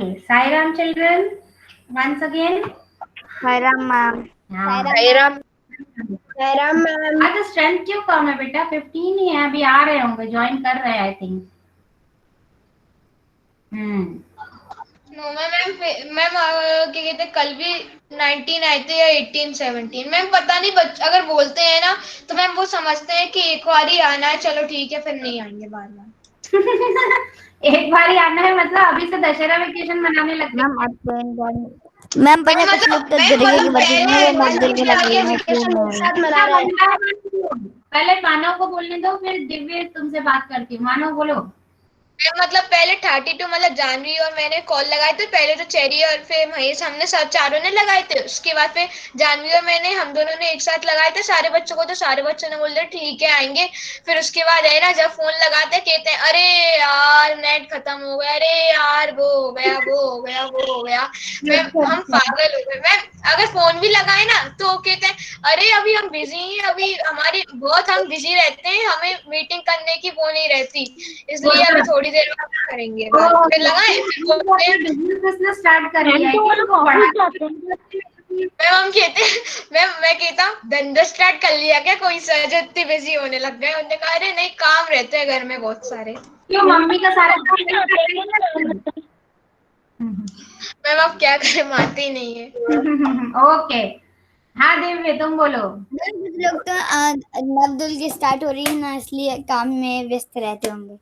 Okay, Sai Ram children, once again. Sairam ma'am. हाँ, Sairam ma'am. आज strength क्यों कम है बेटा? 15 ही है, अभी आ रहे होंगे, ज्वाइन कर रहे हैं I think. No ma'am ma'am क्या कहते हैं, कल भी 19 आए थे या 18 17। मैम पता नहीं, अगर बोलते हैं ना तो मैम वो समझते हैं कि एक बार ही आना है, चलो ठीक है, फिर नहीं आएंगे बार बार। एक बार ही आना है मतलब अभी से दशहरा वेकेशन मनाने लगते मैम मैम पता कुछ लोग तो दुर्गे की बच्चे हैं, वो मत दुर्गे लग रही है पहले मानव को बोलने दो, फिर दिव्य तुमसे बात करती हूँ। मानव बोलो। मतलब पहले 32 मतलब जानवी और मैंने कॉल लगाए थे। पहले तो चेरी और फिर महेश, हमने सब चारों ने लगाए थे। उसके बाद फिर जानवी और मैंने, हम दोनों ने एक साथ लगाए थे सारे बच्चों को। तो सारे बच्चों ने बोल दिया ठीक है आएंगे। फिर उसके बाद है ना, जब फोन लगाते कहते हैं अरे यार नेट खत्म हो गया, अरे यार वो हो गया, वो हो गया, वो हो गया। हम पागल हो गए। मैं अगर फोन भी लगाए ना तो कहते हैं अरे अभी हम बिजी हैं, अभी हमारी बहुत हम बिजी रहते हैं, हमें मीटिंग करने की वो नहीं रहती, इसलिए अभी थोड़ी देर बाद करेंगे बात। फिर लगाए, फिर बोलते हैं बिजनेस स्टार्ट कर लिया है मैम, हम कहते हैं मैं कहता धंधा स्टार्ट कर लिया क्या कोई सर, जो इतनी बिजी होने लग गए। उन्होंने कहा अरे नहीं, काम रहते हैं घर में बहुत सारे। क्यों मम्मी का सारा काम? मैम आप क्या करें, मानते ही नहीं है। ओके, हाँ दिव्य तुम बोलो। कुछ लोग तो नवदुर्गे स्टार्ट हो रही है ना, इसलिए काम में व्यस्त रहते होंगे।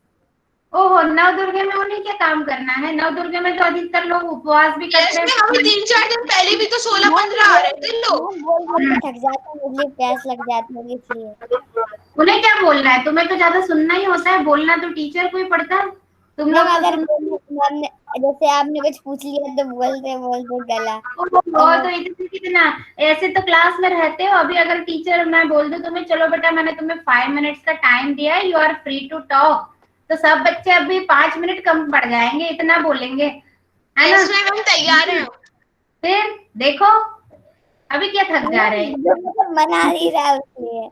ओहो, नव दुर्गे में उन्हें क्या काम करना है? नव दुर्गे में तो अधिकतर लोग उपवास भी करते हैं। हमें 3-4 दिन पहले भी तो 16-15 आ रहे थे लोग। बोल के थक जाते हैं, इसलिए प्यास लग जाती है, इसलिए उन्हें क्या बोलना है? तुम्हें तो ज्यादा सुनना ही होता है, बोलना तो टीचर को ही पड़ता है। तुम लोग मैम तो अगर जैसे आपने कुछ पूछ लिया तो बोलते बोलते गला तो इतना ऐसे तो क्लास में रहते हो। अभी अगर टीचर मैं बोल दूं तुम्हें, चलो बेटा मैंने तुम्हें 5 मिनट्स का टाइम दिया है, you are free to talk, तो सब बच्चे अभी 5 मिनट कम पड़ जाएंगे, इतना बोलेंगे, है ना? हम तैयार हैं। फिर देखो अभी क्या थक जा रहे हैं। मना ही रहा है उसलिए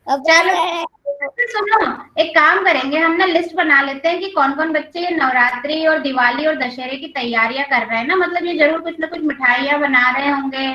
अब बोल चलो रहा है। सुनो, एक काम करेंगे हम ना, लिस्ट बना लेते हैं कि कौन कौन बच्चे ये नवरात्रि और दिवाली और दशहरे की तैयारियां कर रहे हैं ना। मतलब ये जरूर कुछ ना कुछ मिठाइयां बना रहे होंगे,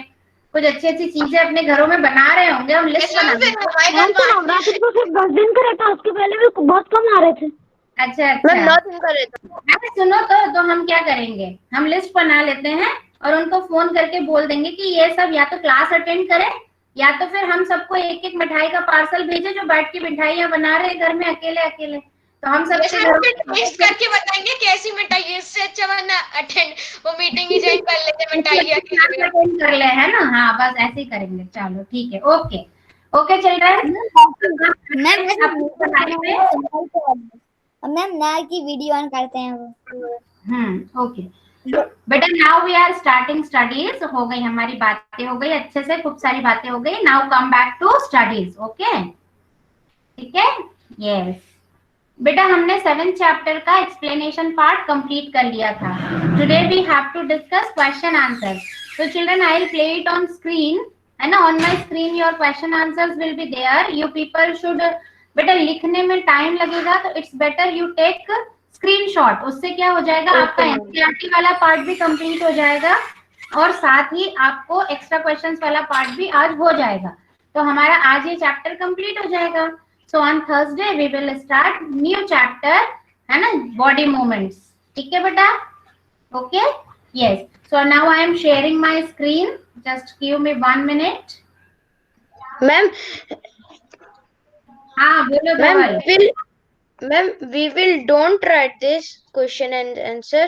कुछ अच्छी अच्छी चीजें अपने घरों में बना रहे होंगे। हम लिस्ट बना लेंगे। नवरात्रि तो सिर्फ 10 दिन का रहता, उसके पहले भी बहुत कम आ रहे थे। अच्छा अच्छा, 9 दिन का रहता। अरे सुनो तो हम क्या करेंगे, हम लिस्ट बना लेते हैं और उनको फोन करके बोल देंगे कि ये सब या तो क्लास अटेंड करें, या तो फिर हम सबको एक एक मिठाई का पार्सल भेजे, जो बैठ के मिठाइयां बना रहे हैं घर में अकेले अकेले। तो हम सबके घर टेस्ट करके बताएंगे कैसी मिठाई है, इससे अच्छा वरना अटेंड वो मीटिंग ही ज्वाइन कर लेते मिठाइयाँ अटेंड कर ले, है ना? हाँ बस ऐसे ही करेंगे। चलो ठीक है, ओके ओके चिल्ड्रन। मैम नार की वीडियो ऑन करते हैं वो। ओके बेटा, now we are starting studies. हो गई हमारी बातें, हो गई अच्छे से, खूब सारी बातें हो गई। Now come back to studies. Okay ठीक है, यस बेटा, हमने 7th चैप्टर का एक्सप्लेनेशन पार्ट कंप्लीट कर लिया था। Today we have to discuss question answer. So children, I will play it on screen, है ना? On my screen your question answers will be there. You people should, बेटा लिखने में time लगेगा तो it's better you take screenshot. उससे क्या हो जाएगा, आपका एनसीईआरटी वाला पार्ट भी कंप्लीट हो जाएगा और साथ ही आपको एक्स्ट्रा क्वेश्चंस वाला पार्ट भी आज हो जाएगा। तो हमारा आज ये चैप्टर कंप्लीट हो जाएगा। So on Thursday we will start new chapter, है ना? Body movements। ठीक है बेटा? Okay? Yes. So now I am sharing my screen. Just give me 1 minute. Ma'am हाँ बोलो ma'am Dhaval. Ma'am we will don't write this question and answer.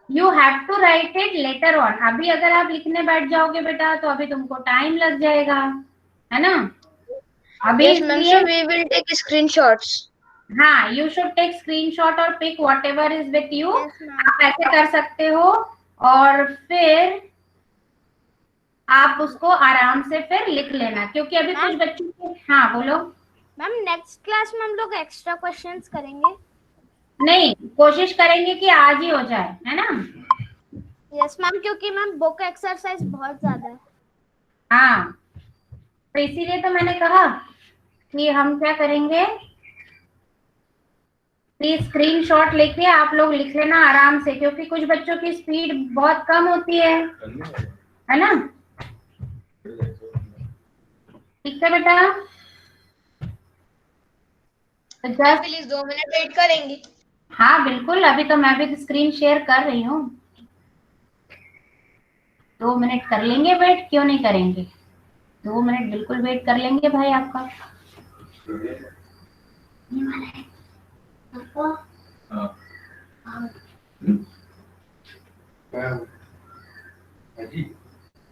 You have to write it later on. अभी अगर आप लिखने बैठ जाओगे बेटा तो अभी तुमको टाइम लग जाएगा, है ना? अभी Yes ma'am, इसलिए so we will take screenshots. हाँ, यू शुड टेक स्क्रीनशॉट और pick whatever is with you. आप ऐसे कर सकते हो और फिर आप उसको आराम से फिर लिख लेना, क्योंकि अभी कुछ बच्चों के, हाँ बोलो मैम नेक्स्ट क्लास में हम लोग एक्स्ट्रा क्वेश्चंस करेंगे। नहीं, कोशिश करेंगे कि आज ही हो जाए, है ना? यस मैम, क्योंकि मैम बुक एक्सरसाइज बहुत ज्यादा है। हाँ तो इसीलिए तो मैंने कहा कि हम क्या करेंगे, प्लीज स्क्रीनशॉट लेके आप लोग लिख लेना आराम से, क्योंकि कुछ बच्चों की स्पीड बहुत कम होती है ना। ठीक है बेटा, तो जस्ट प्लीज 2 मिनट वेट करेंगी। हाँ बिल्कुल, अभी तो मैं भी स्क्रीन शेयर कर रही हूँ। 2 मिनट कर लेंगे वेट, क्यों नहीं करेंगे, 2 मिनट बिल्कुल वेट कर लेंगे भाई आपका।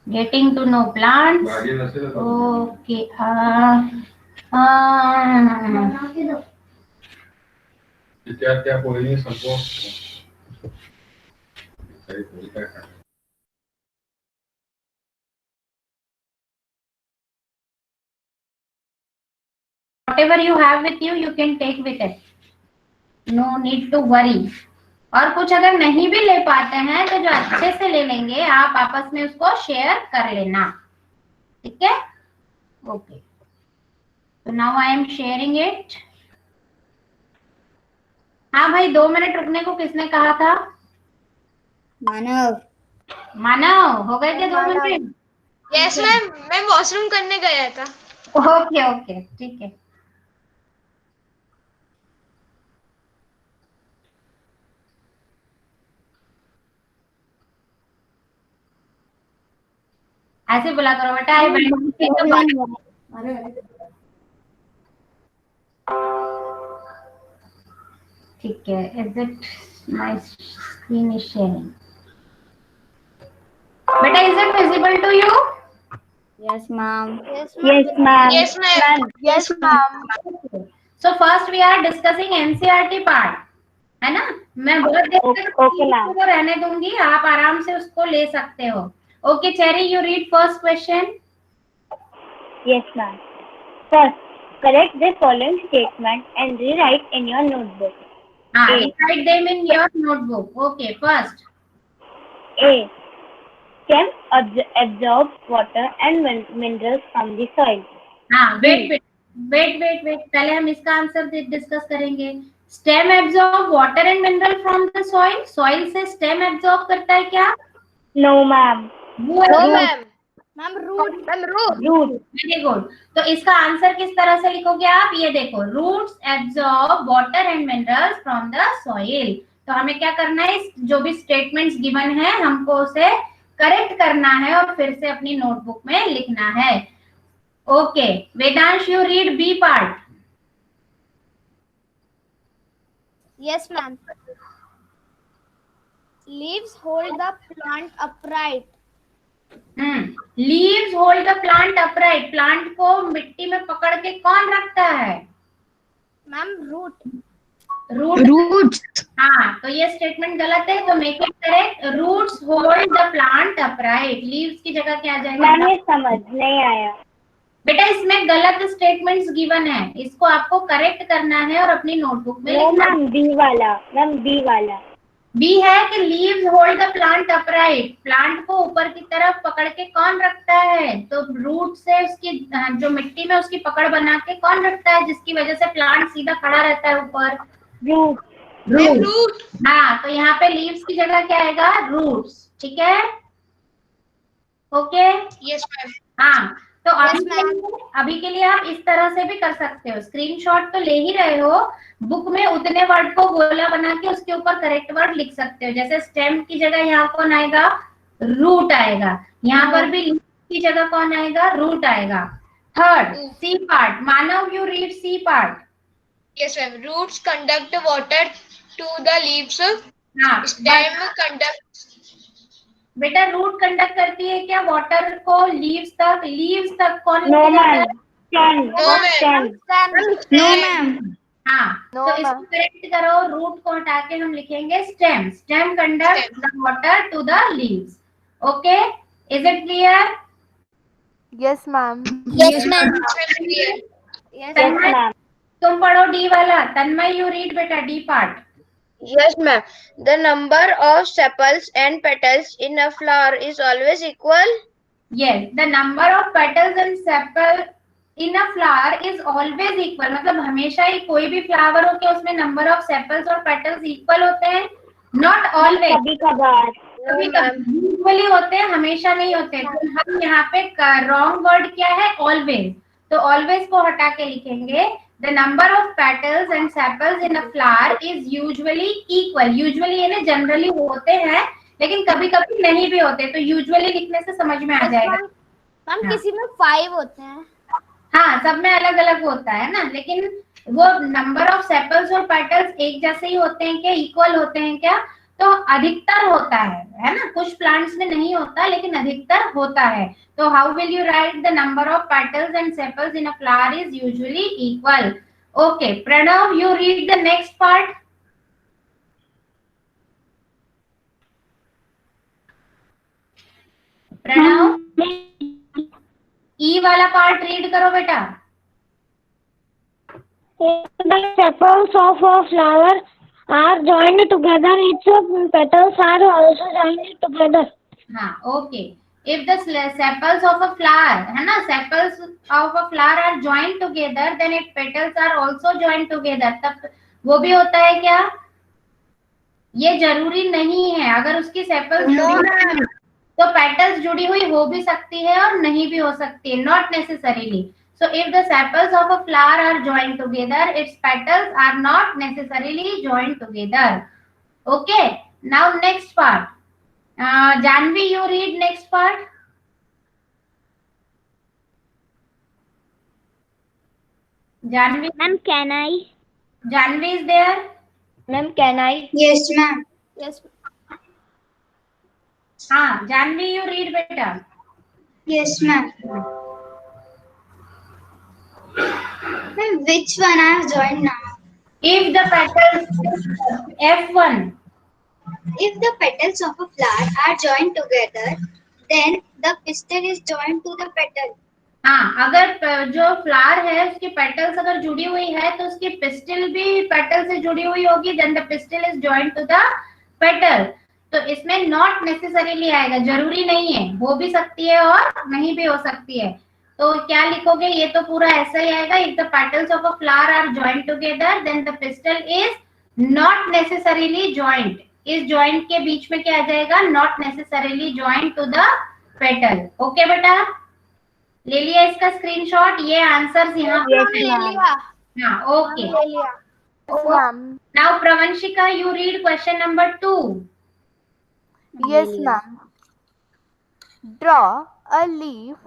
Getting to know plants, okay. त्या पोळीने संपव. whatever you have with you can take with it, no need to worry। और कुछ अगर नहीं भी ले पाते हैं तो जो अच्छे से ले लेंगे आप आपस में उसको शेयर कर लेना, ठीक है। ओके, तो now I am sharing it. हाँ भाई, 2 मिनट रुकने को किसने कहा था? मानव। मानव, हो गए थे 2 मिनट? यस मैम, मैं वॉशरूम करने गया था। ओके ओके, ठीक है। ऐसे बोला करो बेटा, आई ठीक है। Is it my screen is sharing? बेटा, is it visible to you? Yes ma'am. Yes ma'am. Yes ma'am. Yes ma'am. So first we are discussing NCERT part, है ना। मैं बहुत देर तक इसको रहने दूंगी, आप आराम से उसको ले सकते हो। Okay cherry, you read first question. Yes, ma'am. First, correct the following statement and rewrite in your notebook. हाँ, A. write them in your notebook. Okay, first. A. Stem absorbs water and minerals from the soil. हाँ, wait. पहले हम इसका answer discuss करेंगे। Stem absorb water and mineral from the soil. Soil से stem absorb करता है क्या? No, ma'am. No ma'am. Ma'am root. Root. Very good. तो इसका आंसर किस तरह से लिखोगे आप? ये देखो, roots absorb water and minerals from the soil. तो हमें क्या करना है, जो भी स्टेटमेंट्स गिवन है हमको उसे करेक्ट करना है और फिर से अपनी नोटबुक में लिखना है। Okay, Vedansh, you read B part. Yes ma'am. Leaves hold the plant upright. Leaves hold the plant upright. Plant को मिट्टी में पकड़ के कौन रखता है? Ma'am root. रूट्स। हाँ, तो ये स्टेटमेंट गलत है, तो make it correct. Roots hold the plant upright. Leaves की जगह क्या आ जाएगा? मैम ये समझ नहीं आया। बेटा, इसमें गलत स्टेटमेंट्स गिवन है, इसको आपको करेक्ट करना है और अपनी नोटबुक में No, लिखना है। मैम बी वाला। मैम बी वाला। बी है कि leaves hold the plant upright. Plant को ऊपर की तरफ पकड़ के कौन रखता है? तो रूट से उसकी जो मिट्टी में उसकी पकड़ बना के कौन रखता है, जिसकी वजह से प्लांट सीधा खड़ा रहता है ऊपर? Root. रूट। हाँ, तो यहाँ पे लीव्स की जगह क्या आएगा? रूट्स। ठीक है, ओके। Yes ma'am. हाँ, तो Yes, अभी के लिए आप इस तरह से भी कर सकते हो। स्क्रीनशॉट तो ले ही रहे हो, बुक में उतने वर्ड को गोला बना के उसके ऊपर करेक्ट वर्ड लिख सकते हो। जैसे स्टेम की जगह यहाँ कौन आएगा? रूट आएगा। यहाँ पर भी लीफ की जगह कौन आएगा? रूट आएगा। Third, C part. Manav, you read C part. Yes ma'am. Roots conduct water to the leaves. हाँ, स्टेम कंडक्ट। बेटा, रूट कंडक्ट करती है क्या वाटर को लीव्स तक? लीव्स तक कौन No, लेके जाता है? ma'am. Stem. No, ma'am. Stem. No ma'am. हाँ, तो इसको करेक्ट करो। रूट को हटा के हम लिखेंगे stem. Stem conduct the water to the leaves. Okay, is it clear? Yes, ma'am. Yes ma'am. Yes, Tanmay, ma'am. तुम पढ़ो डी वाला। तन्मय, यू रीड बेटा D part. Yes, ma'am. The number of sepals and petals in a flower is always equal. Yes, the number of petals and sepal in a flower is always equal, मतलब हमेशा ही कोई भी flower हो के उसमें number of sepals और petals equal होते हैं? नॉट ऑलवेज, कभी कभार। कभी कभी यूजुअली होते हैं, हमेशा नहीं होते। तो हम यहाँ पे रॉन्ग वर्ड क्या है? ऑलवेज। तो ऑलवेज को हटा के लिखेंगे the number of petals and sepals in a flower is usually equal. Usually यानी जनरली होते हैं, लेकिन कभी कभी नहीं भी होते, तो यूजुअली लिखने से समझ में आ जाएगा। मैम हाँ। किसी में 5 होते हैं। हाँ, सब में अलग अलग होता है ना, लेकिन वो नंबर ऑफ सेपल्स और पेटल्स एक जैसे ही होते हैं क्या? इक्वल होते हैं क्या? तो अधिकतर होता है ना, कुछ प्लांट्स में नहीं होता लेकिन अधिकतर होता है। तो how will you write the number of petals and sepals in a flower is usually equal. Okay Pranav, you read the next part. Pranav, E वाला पार्ट रीड करो बेटा। The sepals of a flower are joined together. Its petals are also joined together. हाँ okay, if the sepals of a flower, है ना, sepals of a flower are joined together then it petals are also joined together. तब वो भी होता है क्या? ये जरूरी नहीं है, अगर उसकी सेपल्स जुड़ी तो पेटल्स जुड़ी हुई हो भी सकती है और नहीं भी हो सकती है, not necessarily. So if the sepals of a flower are joined together, its petals are not necessarily joined together. Okay, now next part. Janvi, you read next part. Janvi, Ma'am, can I? Janvi is there? Ma'am, can I? Yes ma'am. Yes. हाँ Janvi, you read बेटा। Yes ma'am. Ma'am, which one I have joined now? If the petals, F1. If the petals of a flower are joined together, then the pistil is joined to the petal. हाँ, अगर जो flower है उसकी petals अगर जुड़ी हुई है तो उसकी पिस्टिल भी पेटल से जुड़ी हुई होगी, then the pistil is joined to the petal. तो इसमें नॉट नेसेसरीली आएगा, जरूरी नहीं है, हो भी सकती है और नहीं भी हो सकती है। तो क्या लिखोगे? ये तो पूरा ऐसा ही आएगा, if the petals of a flower are joined together then the pistil is not necessarily joint. इस जॉइंट के बीच में क्या आ जाएगा? Not necessarily joint to the petal. Okay बेटा, ले लिया इसका स्क्रीनशॉट? ये आंसर्स यहाँ पे ले लिया। हाँ ओके। ले लिया। ma'am. Now Pravanshika, you read question number 2। Yes, ma'am. Draw a leaf,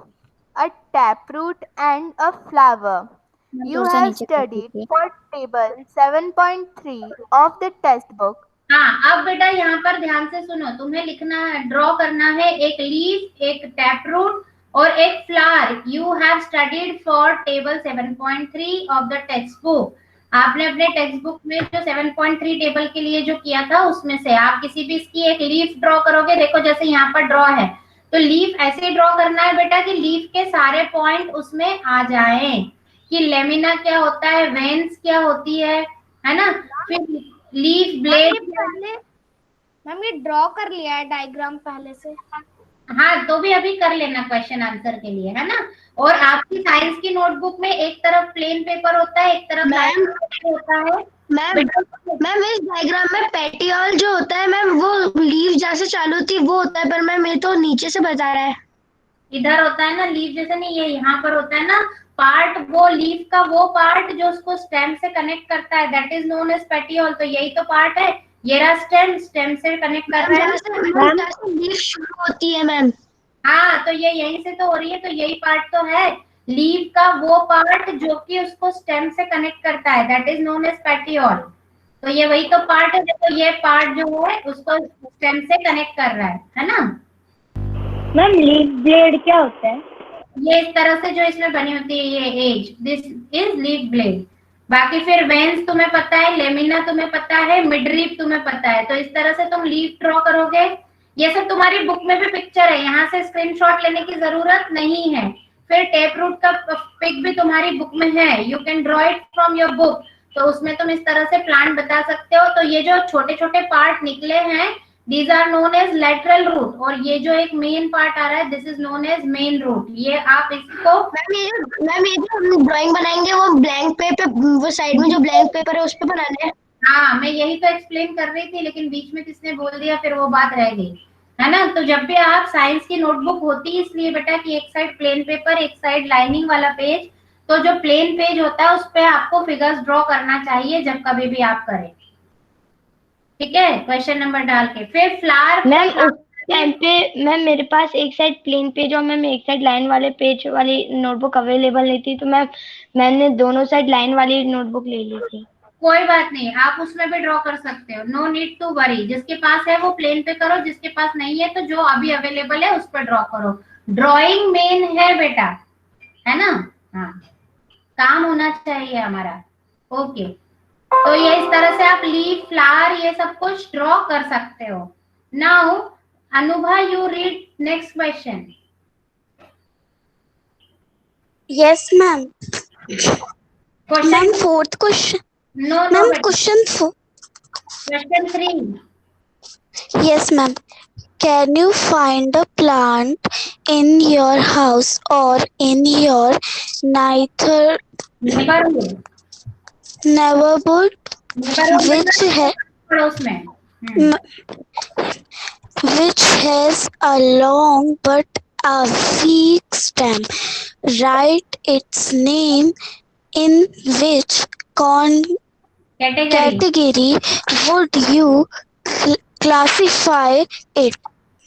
a taproot, and a flower. You have studied for table 7.3 of the textbook. हाँ, अब बेटा यहाँ पर ध्यान से सुनो, तुम्हें लिखना है, ड्रॉ करना है एक लीफ, एक टैपरूट और एक flower. You have studied for table 7.3 of the text book. आपने अपने टेक्स्ट बुक में जो 7.3 टेबल के लिए जो किया था उसमें से आप किसी भी इसकी एक लीफ ड्रॉ करोगे। देखो जैसे यहाँ पर ड्रॉ है, तो लीफ ऐसे ड्रॉ करना है बेटा कि लीफ के सारे पॉइंट उसमें आ जाएं, कि लेमिना क्या होता है, वेन्स क्या होती है ना, फिर लीफ ब्लेड। मैम ये ड्रॉ कर लिया है डायग्राम पहले से। हाँ, तो भी अभी कर लेना क्वेश्चन आंसर के लिए, है ना। और आपकी साइंस की नोटबुक में एक तरफ प्लेन पेपर होता है, एक तरफ मैम होता है। मैम इस डायग्राम में पेटियोल जो होता है मैम वो लीफ जैसे चालू होती है वो होता है, पर मैम ये तो नीचे से बता रहा है। इधर होता है ना लीफ जैसे, नहीं, ये यहाँ पर होता है ना पार्ट, वो लीफ का वो पार्ट जो उसको स्टेम से कनेक्ट करता है, that is known as petiole. तो यही तो पार्ट है, ये रहा स्टेम, स्टेम से कनेक्ट कर रहा है। लीफ शुरू होती है मैम। हाँ, तो ये यहीं से तो हो रही है, तो यही पार्ट तो है लीफ का वो पार्ट जो कि उसको स्टेम से कनेक्ट करता है, that is known as petiole. तो ये वही तो पार्ट है, देखो ये पार्ट जो है उसको स्टेम से कनेक्ट कर रहा है ना। मैम लीफ ब्लेड क्या होता है? ये इस तरह से जो इसमें बनी होती है ये as, this is leaf blade. बाकी फिर वेन्स तुम्हें पता है, लेमिना तुम्हें पता है, मिडरीप तुम्हें पता है। तो इस तरह से तुम लीफ ड्रॉ करोगे। ये सब तुम्हारी बुक में भी पिक्चर है, यहाँ से स्क्रीनशॉट लेने की जरूरत नहीं है। फिर टेप रूट का पिक भी तुम्हारी बुक में है, you can draw it from your book. तो उसमें तुम इस तरह से प्लांट बता सकते हो। तो ये जो छोटे छोटे पार्ट निकले हैं These are known as lateral root, और ये जो एक मेन पार्ट आ रहा है, this is known as main root. ये आप इसको मैम ये जो हम ड्राइंग बनाएंगे वो ब्लैंक पेपर, वो साइड में जो ब्लैंक पेपर है उस पे बनाना है। हाँ, मैं यही तो एक्सप्लेन कर रही थी, लेकिन बीच में किसने बोल दिया, फिर वो बात रह गई, है ना। तो जब भी आप साइंस की नोटबुक होती है इसलिए बेटा कि एक साइड प्लेन पेपर, एक साइड लाइनिंग वाला पेज, तो जो प्लेन पेज होता है उस पे आपको फिगर्स ड्रॉ करना चाहिए जब कभी भी आप करें, ठीक है। क्वेश्चन नंबर डाल के फिर फ्लावर मैम उस टाइम पे मैम मेरे पास एक साइड प्लेन पेज और मैम एक साइड लाइन वाले पेज वाली नोटबुक अवेलेबल नहीं थी, तो मैंने दोनों साइड लाइन वाली नोटबुक ले ली थी। कोई बात नहीं, आप उसमें भी ड्रॉ कर सकते हो, नो नीड टू वरी। जिसके पास है वो प्लेन पे करो, जिसके पास नहीं है तो जो अभी अवेलेबल है उस पर ड्रॉ करो। ड्रॉइंग मेन है बेटा, है ना। हाँ, काम होना चाहिए हमारा। ओके, तो ये इस तरह से आप लीफ, फ्लावर, ये सब कुछ ड्रॉ कर सकते हो। Now Anubha, you read next question. Yes, ma'am. Question Ma'am, fourth question. No no Ma'am, question 4. Question 3। Yes, ma'am. Can you find a plant in your house or in your neighborhood which पड़ोस में which has a long but a weak stem? Write its name in which category would you classify it?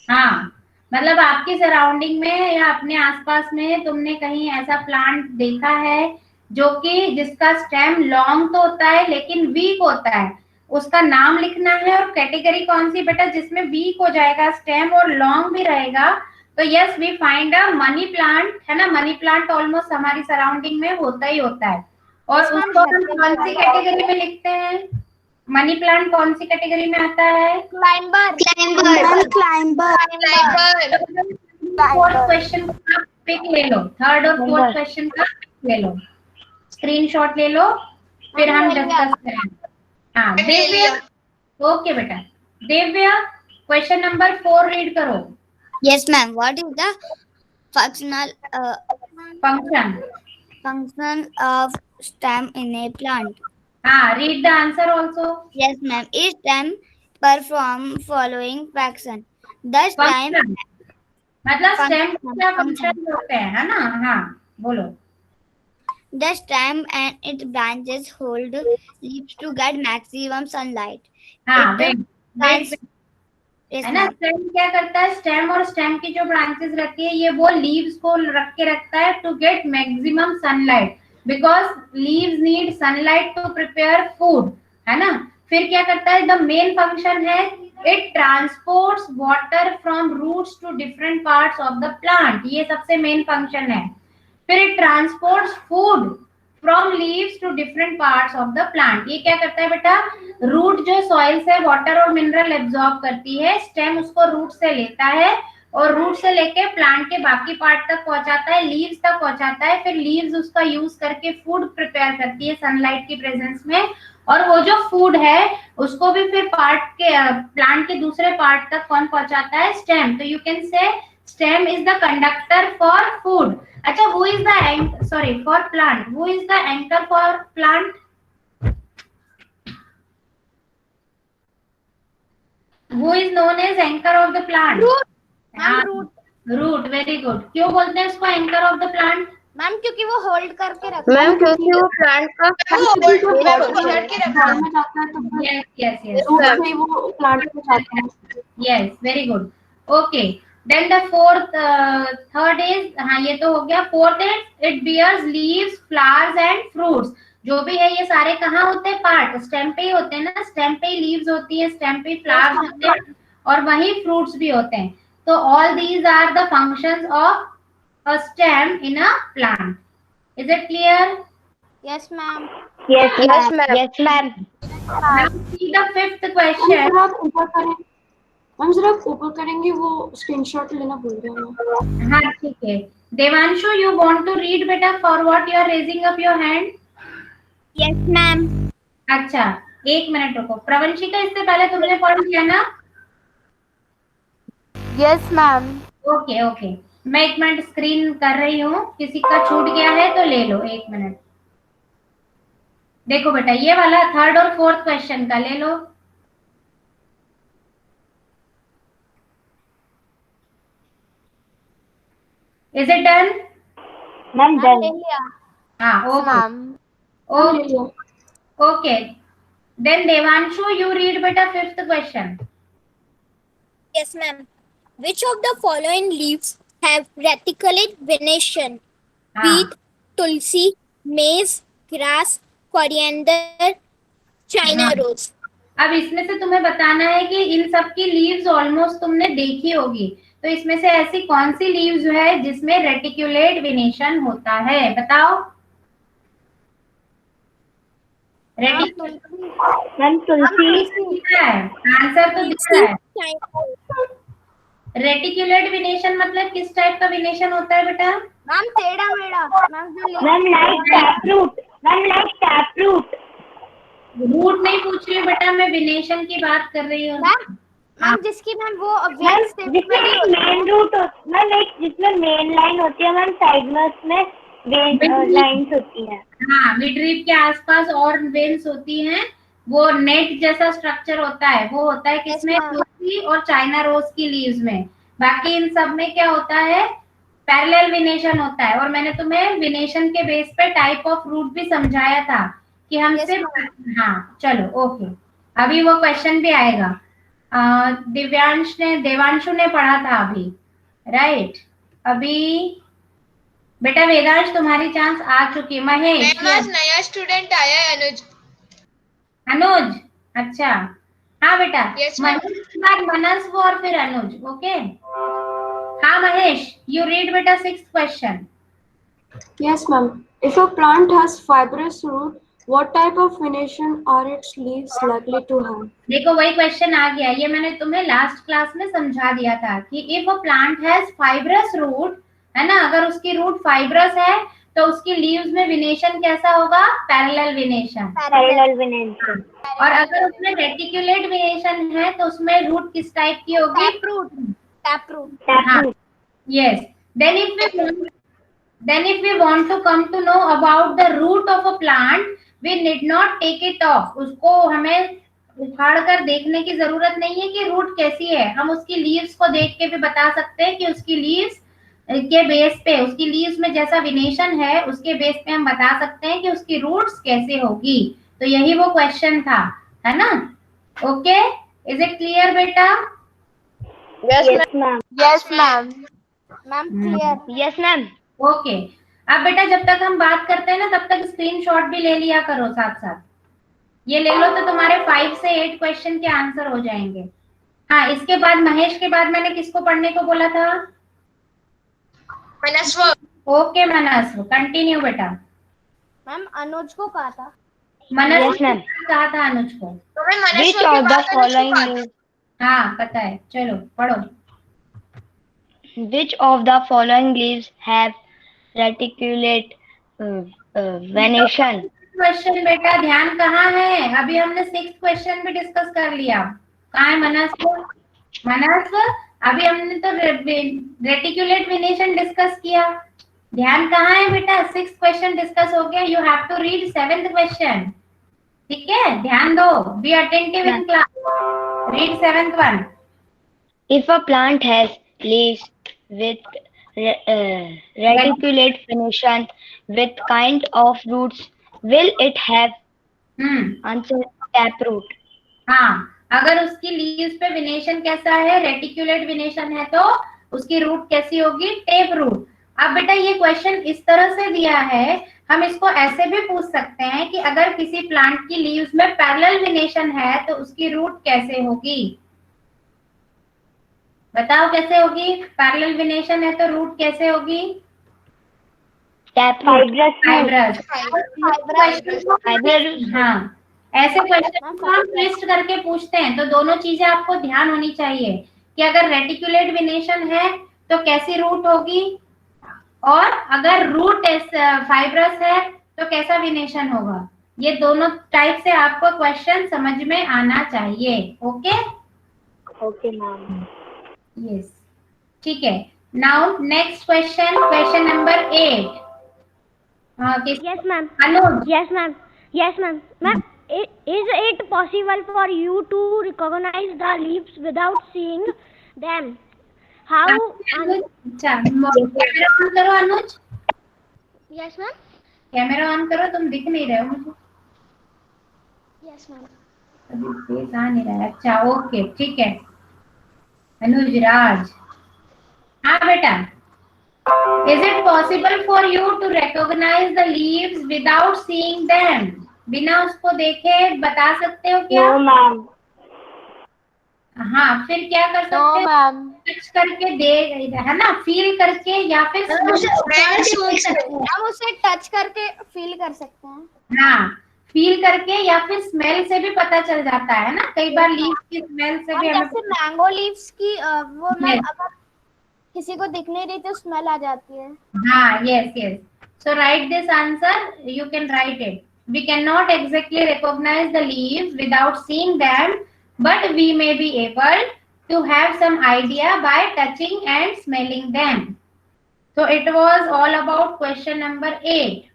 हाँ, मतलब आपकी surrounding में या अपने आसपास में तुमने कहीं ऐसा प्लांट देखा है जो कि जिसका स्टेम लॉन्ग तो होता है लेकिन वीक होता है, उसका नाम लिखना है और कैटेगरी कौन सी बेटा जिसमें वीक हो जाएगा स्टेम और लॉन्ग भी रहेगा। तो yes, we find a money plant, है ना। मनी प्लांट ऑलमोस्ट हमारी सराउंडिंग में होता ही होता है, और उसको हम कौन सी कैटेगरी में लिखते हैं? मनी प्लांट कौन सी कैटेगरी में आता है? Climber. फोर्थ क्वेश्चन का पिक ले लो, थर्ड और फोर्थ क्वेश्चन का पिक ले लो, स्क्रीनशॉट ले लो, फिर हम डिस्कस करेंगे। हाँ दिव्या, ओके बेटा। दिव्या, क्वेश्चन नंबर 4 रीड करो। Yes, ma'am. What is the functional function of stem in a plant? हाँ, read the answer also. Yes, ma'am. Each stem perform following function. The stem मतलब stem का function होते हैं, है ना। हाँ बोलो। The stem and its branches hold leaves to get maximum sunlight. हाँ, Yes, है ना। ma'am. स्टेम क्या करता है? स्टेम और स्टेम की जो ब्रांचेस रहती है ये वो लीव्स को रख के रखता है to get maximum sunlight, because leaves need sunlight to prepare food, है ना। फिर क्या करता है? द मेन फंक्शन है it transports water from roots to different parts of the plant, ये सबसे मेन फंक्शन है। फिर it transports food from leaves to different parts of the plant, ये क्या करता है बेटा? रूट जो सॉइल से वाटर और मिनरल एब्जॉर्ब करती है, स्टेम उसको रूट से लेता है और रूट से लेके प्लांट के बाकी पार्ट तक पहुंचाता है, लीव्स तक पहुंचाता है। फिर लीव्स उसका यूज करके फूड प्रिपेयर करती है सनलाइट की प्रेजेंस में, और वो जो फूड है उसको भी फिर प्लांट के दूसरे पार्ट तक कौन पहुंचाता है? स्टेम। तो you can say stem is the conductor for food. अच्छा, who is the for plant, who is the anchor for plant? Who is known as anchor of the plant? Root, very good. क्यों बोलते हैं इसको anchor of the plant? Ma'am क्योंकि वो hold करके रखता है। मैम क्योंकि वो प्लांट का Yes, very good. Okay. Then the third is, हाँ ये तो हो गया। Fourth is it bears leaves, flowers and fruits. जो भी है ये सारे कहाँ होते हैं? पार्ट स्टेम पे ही होते हैं ना। स्टेम पे ही लीव्स होती है, स्टेम पे फ्लावर्स होते हैं और वही फ्रूट्स भी होते हैं। तो all these are the functions of a stem in a plant. Is it clear? Yes, ma'am. Yes, ma'am. Now see the fifth question. हम जरा ऊपर करेंगे, वो स्क्रीनशॉट लेना भूल गया मैं। हाँ ठीक है। Devanshu, you want to read बेटा? For what you are raising up your hand? Yes, ma'am. अच्छा, एक मिनट रुको। प्रवंशिका, इससे पहले तुमने पढ़ लिया ना? Yes, ma'am. ओके ओके, मैं 1 मिनट स्क्रीन कर रही हूँ, किसी का छूट गया है तो ले लो 1 मिनट। देखो बेटा ये वाला 3rd और 4th क्वेश्चन का ले लो। Is it done? Ma'am done. हाँ okay Ma'am. Okay okay, then Devanshu you read बेटा 5th question. Yes, ma'am. Which of the following leaves have reticulate venation? हाँ Wheat, tulsi, maize, grass, coriander, China हाँ। rose. अब इसमें से तुम्हें बताना है कि इन सब की लीव्स ऑलमोस्ट तुमने देखी होगी, तो इसमें से ऐसी कौन सी लीव्स है जिसमें रेटिकुलेट वेनेशन होता है, बताओ। मैम तुलसी। आंसर तो दिख रहा है। China. रेटिकुलेट वेनेशन मतलब किस टाइप का वेनेशन होता है बेटा? Ma'am, टेढ़ा मेढ़ा. Ma'am, ma'am like taproot. Ma'am like taproot. Root नहीं पूछ रही हूँ बेटा, मैं वेनेशन की बात कर रही हूँ। मैम जिसकी मैम वो मैम जिसमें मेन रूट मैम एक जिसमें मेन लाइन होती है मैम, साइड में उसमें वेन लाइंस होती है। हाँ, मिडरीफ के आसपास और वेन्स होती हैं, वो नेट जैसा स्ट्रक्चर होता है, वो होता है किसमें? तुलसी और चाइना रोज की लीव्स में। बाकी इन सब में क्या होता है? पैरेलल वेनेशन होता है। और मैंने तुम्हें वेनेशन के बेस पे टाइप ऑफ रूट भी समझाया था कि हम सिर्फ हाँ चलो ओके, अभी वो क्वेश्चन भी आएगा। देवांशु ने पढ़ा था अभी, राइट? अभी बेटा वेदांश तुम्हारी चांस आ चुकी है। महेश मैम आज नया स्टूडेंट आया है अनुज। अनुज, अच्छा हाँ बेटा। Yes, ma'am. महेश के बाद मनस्व और फिर अनुज, ओके। हाँ महेश, यू रीड बेटा 6th question. Yes, ma'am. If a plant has fibrous root, what type of venation are its leaves likely to have? देखो वही क्वेश्चन आ गया, ये मैंने तुम्हें लास्ट क्लास में समझा दिया था कि if a plant has fibrous root, है ना, अगर उसकी रूट फाइब्रस है तो उसकी लीव्स में वेनेशन कैसा होगा? Parallel venation. Parallel venation. और अगर उसमें रेटिकुलेट वेनेशन है तो उसमें रूट किस टाइप की होगी? Taproot. Yes. Then if we want to come to know about the root of a plant, we need not take it off. उसको हमें उखाड़ कर देखने की जरूरत नहीं है कि रूट कैसी है, हम उसकी लीव्स को देख के भी बता सकते हैं कि उसकी लीव्स के बेस पे, उसकी लीव्स में जैसा वेनेशन है उसके बेस पे हम बता सकते हैं कि उसकी रूट्स कैसे होगी। तो यही वो क्वेश्चन था, है ना? ओके, इज इट क्लियर बेटा? Yes, yes ma'am. Yes, ma'am. Ma'am, clear. Yes ma'am. Okay, अब बेटा जब तक हम बात करते हैं ना तब तक स्क्रीनशॉट भी ले लिया करो साथ साथ। ये ले लो तो तुम्हारे 5 से 8 क्वेश्चन के आंसर हो जाएंगे। हाँ, इसके बाद महेश के बाद मैंने किसको पढ़ने को बोला था? मनस्व। ओके मनस्व, कंटिन्यू बेटा। Ma'am, अनुज को कहा था. मनस्व Yes, ma'am. कहा था अनुज को। तो मैं मनस्व Which की of the बात अनुज को following कहा था। leaves? हाँ पता है, चलो पढ़ो। Which of the following leaves have reticulate venation? Question बेटा ध्यान कहाँ है? अभी हमने 6th क्वेश्चन भी डिस्कस कर लिया। कहाँ है मनस्व? मनस्व, अभी हमने तो रेटिकुलेट वेनेशन डिस्कस किया। ध्यान कहाँ है बेटा? 6th क्वेश्चन डिस्कस हो गया। You have to read 7th question, ठीक है? ध्यान दो, be attentive in class, read 7th one. If a plant has leaves with reticulate venation with kind of roots, will it have answer taproot? हाँ, अगर उसकी leaves पे venation कैसा है? रेटिकुलेट वेनेशन है तो उसकी रूट कैसी होगी? Tap root. अब बेटा ये क्वेश्चन इस तरह से दिया है, हम इसको ऐसे भी पूछ सकते हैं कि अगर किसी प्लांट की लीव्स में पैरेलल वेनेशन है तो उसकी रूट कैसे होगी? बताओ कैसे होगी? पैरेलल वेनेशन है तो रूट कैसे होगी? Fibrous. फाइब्रस। Fibrous. हाँ, ऐसे क्वेश्चन को हम ट्विस्ट करके पूछते हैं, तो दोनों चीजें आपको ध्यान होनी चाहिए कि अगर रेटिकुलेट वेनेशन है तो कैसी रूट होगी, और अगर रूट फाइब्रस है तो कैसा वेनेशन होगा। ये दोनों टाइप से आपको क्वेश्चन समझ में आना चाहिए। Okay Okay, ma'am. यस। ठीक है, now next question, question number 8। Yes, ma'am. Anuj, Yes, ma'am. Yes, ma'am. Ma'am, is it possible for you to recognize the leaves without seeing them? How? अच्छा camera on करो अनुज, Yes, ma'am. Camera on करो, तुम दिख नहीं रहे हो मुझे, Yes, ma'am. अभी फेस आ नहीं रहा है। अच्छा ओके ठीक है, अनुज राज, हाँ बेटा, is it possible for you to recognise the leaves without seeing them? बिना उसको देखे बता सकते हो क्या? No, ma'am. हाँ, फिर क्या कर सकते No, हो? ma'am. टच करके दे, है ना, फील करके या फिर हम उसे उखाड़ के देख सकते हैं। हम उसे टच करके फील कर सकते हैं। हाँ, फील करके या फिर स्मेल से भी पता चल जाता है ना, कई बार लीफ की स्मेल से भी हमें जैसे मैंगो लीव्स की वो मैम Yes. अगर किसी को दिख नहीं रही तो स्मेल आ जाती है। हाँ, yes, yes. So write this answer. You can write it. We cannot exactly recognize the leaves without seeing them, but we may be able to have some idea by touching and smelling them. So it was all about question number 8.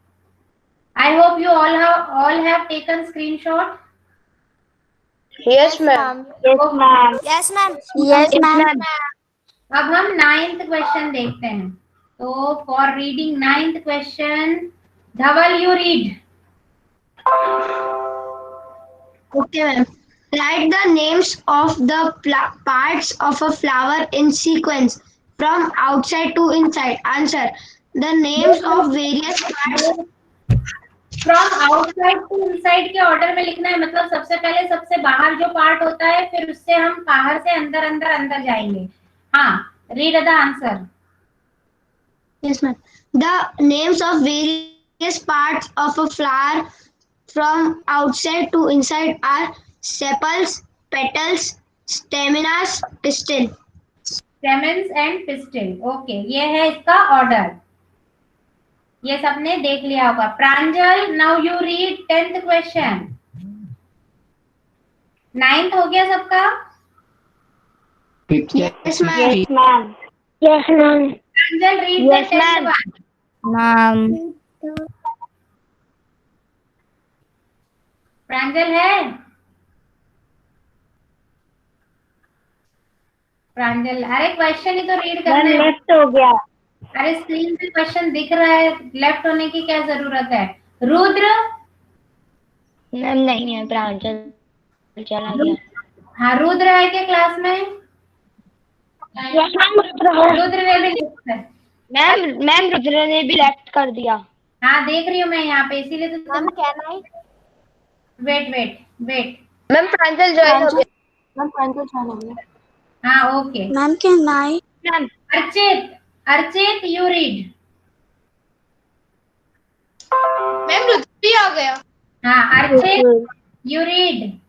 I hope you all have taken screenshot. Yes, ma'am. Yes, ma'am. Yes ma'am. Yes, ma'am. अब हम 9th question देखते हैं। तो for reading 9th question, Dhaval you read. Okay, ma'am. Write the names of the parts of a flower in sequence from outside to inside. Answer. The names of various parts. From outside to inside के order में लिखना है, मतलब सबसे पहले सबसे बाहर जो पार्ट होता है, फिर उससे हम बाहर से अंदर अंदर अंदर जाएंगे। हाँ, read the answer. Yes, ma'am. The names of various parts of a flower from outside to inside are sepals, petals, stamens, pistil. Stamens and pistil. Okay, ये है इसका ऑर्डर, ये सबने देख लिया होगा। Pranjal, now you read 10th question. 9th हो गया सबका? Yes, ma'am. Yes, ma'am. Yes, ma'am. Pranjal read Yes, the 10th ma'am. one। Ma'am. प्रांजल है? प्रांजल, अरे क्वेश्चन ही तो रीड करना Ma'am, है। left हो गया। अरे स्क्रीन पे क्वेश्चन दिख रहा है, लेफ्ट होने की क्या जरूरत है? रुद्र, मैम नहीं है, प्रांजल चला गया। हाँ रुद्र है क्या क्लास में? Yes, ma'am. रुद्र ने भी लिखा है। मैम रुद्र ने भी लेफ्ट कर दिया। हाँ देख रही हूँ मैं यहाँ पे, इसीलिए तो ma'am can I? Wait. Ma'am Pranjal join हो गया। मैम प्रांजल ज्वाइन हो गया। हाँ okay. Ma'am, can I? Ma'am Archit you read. Ma'am Rudra भी आ गया। हाँ Archit you read.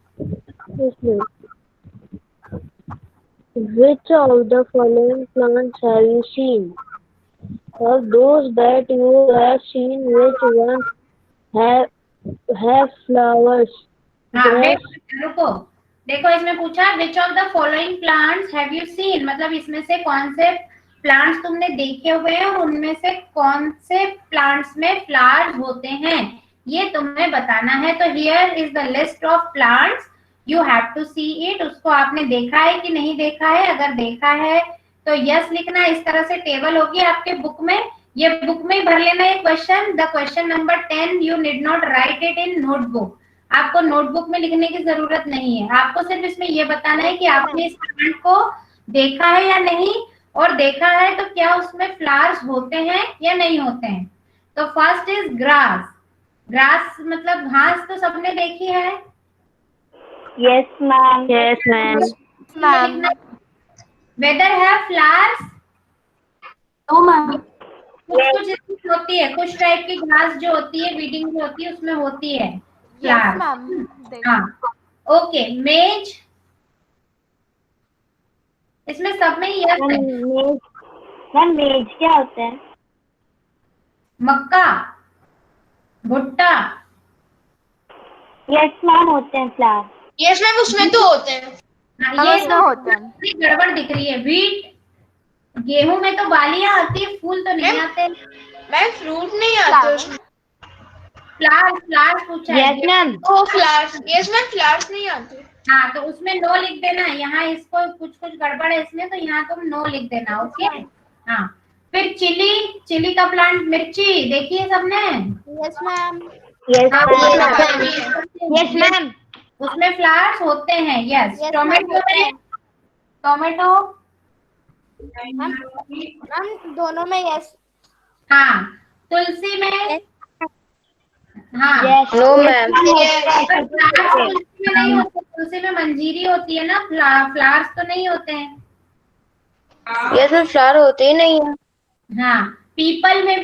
Which of the following plants have you seen? Of those that you have seen, which one have flowers? हाँ Yes. रुको, देखो इसमें पूछा which of the following plants have you seen, मतलब इसमें से कौन से प्लांट्स तुमने देखे हुए हैं और उनमें से कौन से प्लांट्स में फ्लावर्स होते हैं, ये तुम्हें बताना है। तो here is the list of plants, you have to see it. उसको आपने देखा है कि नहीं देखा है? अगर देखा है तो यस लिखना। इस तरह से टेबल होगी आपके बुक में, ये बुक में ही भर लेना है question. The question number 10 you need not right it in notebook, आपको नोटबुक में लिखने की जरूरत नहीं है। आपको सिर्फ इसमें ये बताना है कि आपने इस प्लांट को देखा है या नहीं, और देखा है तो क्या उसमें फ्लावर्स होते हैं या नहीं होते हैं। तो फर्स्ट इज ग्रास। ग्रास मतलब घास तो सबने देखी है। Yes, ma'am. Yes, ma'am. Ma'am whether have flowers? No ma'am. कुछ इसमें होती है, कुछ टाइप की घास जो होती है, वीडिंग जो होती है उसमें होती है यस फ्लावर्स। मैम। हाँ ओके। मेज, इसमें सब में यस है। मैम मेज क्या होता है? मक्का, भुट्टा, यस मैम होते हैं फ्लावर। यस मैम उसमें तो होते हैं। हाँ, हम ये उसमें होते हैं। गड़बड़ दिख रही है। व्हीट, गेहूं में तो बालियां आती है, फूल तो नहीं आते। मैम फ्रूट नहीं आते उसमें। फ्लावर्स, फ्लावर्स पूछा है। Yes ma'am. Oh flowers, yes ma'am flowers नहीं आते। हाँ, तो उसमें नो लिख देना। यहाँ इसको कुछ कुछ गड़बड़ है इसमें, तो यहाँ तुम नो लिख देना। ओके। हाँ, फिर चिली, चिली का प्लांट, मिर्ची देखिए सबने। Yes ma'am. यस हाँ, मैम। Yes ma'am. उसमें फ्लावर्स होते हैं। यस। Yes, टोमेटो ma'am, में, टोमेटो। मैम दोनों में यस। हाँ, तुलसी में। हाँ, यस। No ma'am. पर फ्लावर्स तुलसी में नहीं होते, तुलसी में मंजीरी होती है ना, फ्लावर्स तो नहीं होते हैं। यस मैम, फ्लावर होते ही नहीं है। हाँ, पीपल में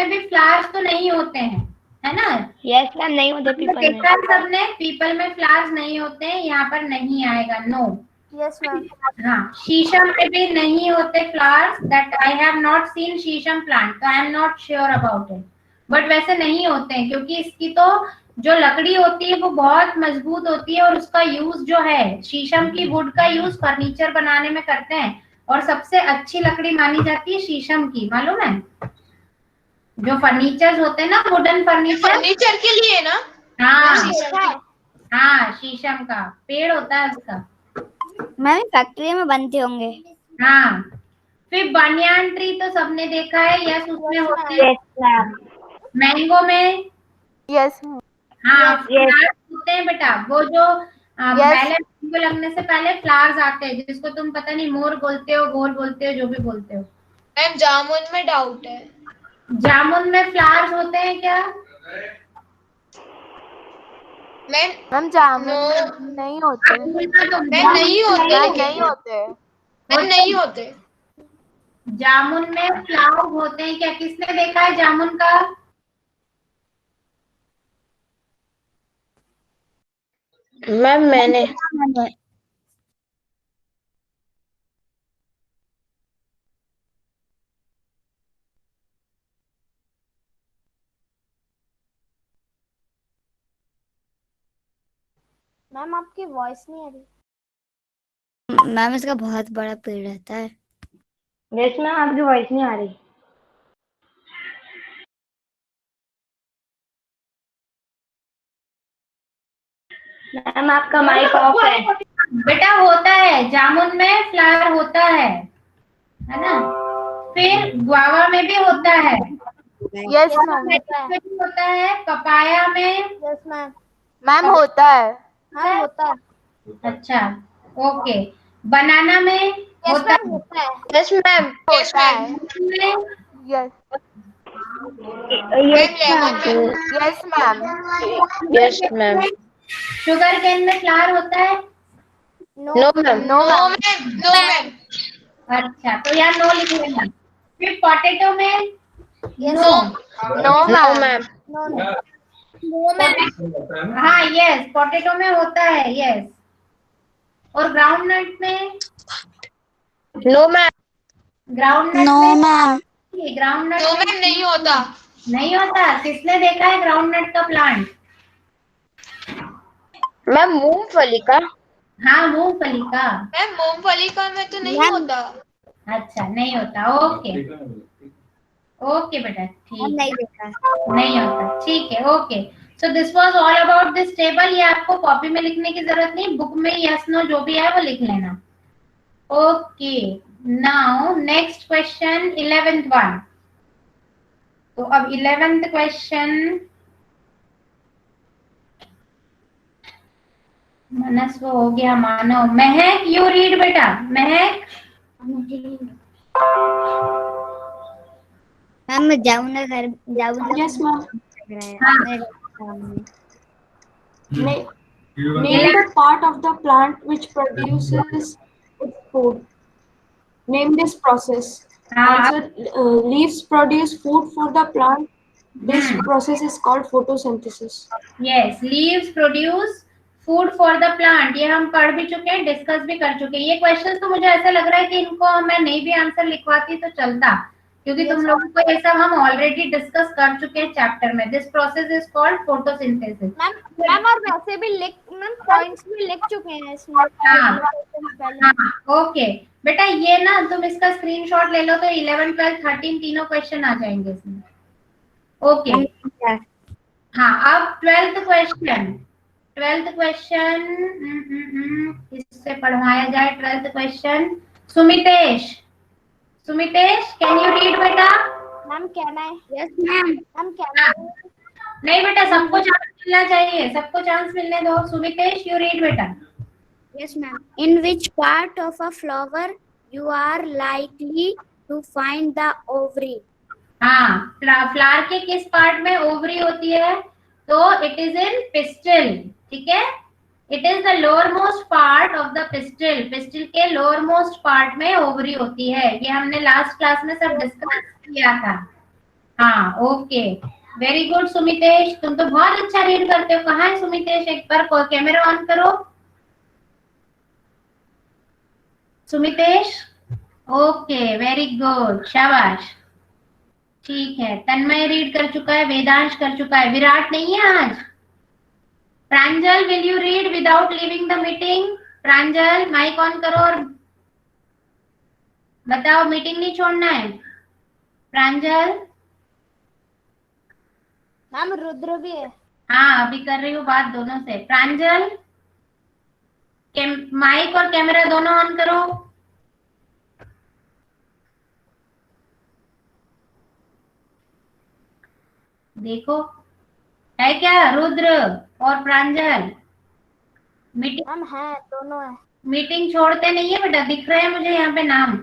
भी फ्लावर्स तो नहीं होते हैं, है ना। यस मैम, नहीं होते पीपल में। देखा है सबने, पीपल में फ्लावर्स नहीं होते हैं, यहाँ पर नहीं आएगा, नो। Yes ma'am. हाँ, शीशम में भी नहीं होते flowers, that I have not seen शीशम प्लांट, तो I am not sure about it, but वैसे नहीं होते हैं, क्योंकि इसकी तो जो लकड़ी होती है वो बहुत मजबूत होती है, और उसका यूज जो है, शीशम की वुड का यूज फर्नीचर बनाने में करते हैं, और सबसे अच्छी लकड़ी मानी जाती है शीशम की, मालूम है। जो फर्नीचर होते हैं ना, वुडन फर्नीचर, फर्नीचर के लिए ना। हाँ शीशम की। हाँ, शीशम का पेड़ होता है उसका। मैम फैक्ट्री में बनते होंगे। हाँ, फिर बनियान ट्री तो सबने देखा है, यस उसमें होते हैं। Yes ma'am. मैंगो में, यस हाँ, Yes. फ्लावर्स होते हैं बेटा, वो जो पहले मैंगो लगने से पहले फ्लावर्स आते हैं, जिसको तुम पता नहीं मोर बोलते हो, गोल बोलते हो, जो भी बोलते हो। मैम जामुन में डाउट है। जामुन में फ्लावर्स होते हैं क्या? मैम जामुन नहीं होते। मैम नहीं होते। नहीं होते। मैम नहीं होते। जामुन में फ्लावर्स होते हैं क्या? किसने देखा है जामुन का? मैम मैंने। मैम आपकी वॉइस नहीं आ रही। मैम इसका बहुत बड़ा पेड़ रहता है। यस मैम, आपकी वॉइस नहीं आ रही। मैम आपका माइक ऑफ है। बेटा होता है, जामुन में फ्लावर होता है ना। फिर गुआवा में भी होता है। Yes ma'am. में भी होता है, पपाया में। Yes ma'am. मैम होता है। हाँ होता है। अच्छा, ओके। बनाना में होता है। होता है। Yes ma'am. होता है। में, yes yes ma'am. Ma'am. Yes ma'am. Sugar cane में फ्लावर होता है। No ma'am. No no ma'am. Ma'am. No ma'am. अच्छा, तो यहाँ नो लिख लेना। फिर पोटैटो में no. No no ma'am. Ma'am. No ma'am. हाँ, यस, पोटैटो में होता है, यस। और ग्राउंड नट में, no ma'am. Groundnut No, में, ma'am. ग्राउंड नट नो में मैम नहीं होता। नहीं होता। किसने देखा है ग्राउंड नट का प्लांट? मैम मूंगफली का। हाँ, मूंगफली का। मैम मूंगफली का में तो नहीं होता। अच्छा, नहीं होता, ओके। ओके बेटा, ठीक, नहीं देखा। नहीं होता, ठीक है, okay. So this was all about this table. ये आपको कॉपी में लिखने की जरूरत नहीं, बुक में यस नो जो भी है वो लिख लेना। Okay, now next question, 11th one. तो अब 11th क्वेश्चन मनस वो हो गया, मानव। महक, यू रीड बेटा, महक। मैम जाऊंगा घर जाऊंगा। Yes, ma'am. हाँ। Name the part of the plant which produces its food. Name this process. Answer: leaves produce food for the plant. This process is called photosynthesis. Yes, leaves produce food for the plant. ये हम पढ़ भी चुके हैं, discuss भी कर चुके हैं। ये क्वेश्चन तो मुझे ऐसा लग रहा है कि इनको मैं नहीं भी आंसर लिखवाती तो चलता, क्योंकि तुम लोगों को ये सब हम ऑलरेडी डिस्कस कर चुके हैं चैप्टर में. This process is called photosynthesis. Ma'am और वैसे भी पॉइंट्स भी लिख चुके हैं इसमें. हाँ, ओके बेटा. ये ना तुम इसका स्क्रीनशॉट ले लो तो 11, 12, 13 तीनों क्वेश्चन आ जाएंगे इसमें. ओके. हाँ, अब 12th क्वेश्चन. 12th क्वेश्चन किससे पढ़वाया जाए? 12th question Sumitesh. Sumitesh, can you read बेटा? मैम कहना है. Yes, ma'am. मैम कहना है. नहीं बेटा, सबको चांस मिलना चाहिए. सबको चांस मिलने दो. सुमितेश, यू रीड बेटा. Yes, ma'am. In which part of a flower you are likely to find the ovary? हाँ, फ्लावर के किस पार्ट में ओवरी होती है? तो इट इज इन पिस्टिल. ठीक है, it is the lower most part of the pistil. Pistil के लोअर मोस्ट पार्ट में ओवरी होती है. ये हमने लास्ट क्लास में सब डिस्कस किया था. हाँ, ओके, वेरी गुड सुमितेश. तुम तो बहुत अच्छा रीड करते हो. कहाँ है सुमितेश? एक बार कैमरा ऑन करो. सुमितेश, ओके, वेरी गुड, शाबाश. ठीक है, तन्मय रीड कर चुका है, वेदांश कर चुका है, विराट नहीं है आज. Pranjal, will you read without leaving the meeting? Pranjal, mic on करो और बताओ, मीटिंग नहीं छोड़ना है. प्रांजल. मैम रुद्र भी है. हाँ, अभी कर रही हूँ बात दोनों से. प्रांजल, माइक और कैमरा दोनों ऑन करो. देखो है क्या रुद्र और प्रांजल? मीटिंग मैम है, दोनों है. मीटिंग छोड़ते नहीं है बेटा. दिख रहे हैं मुझे यहाँ पे नाम.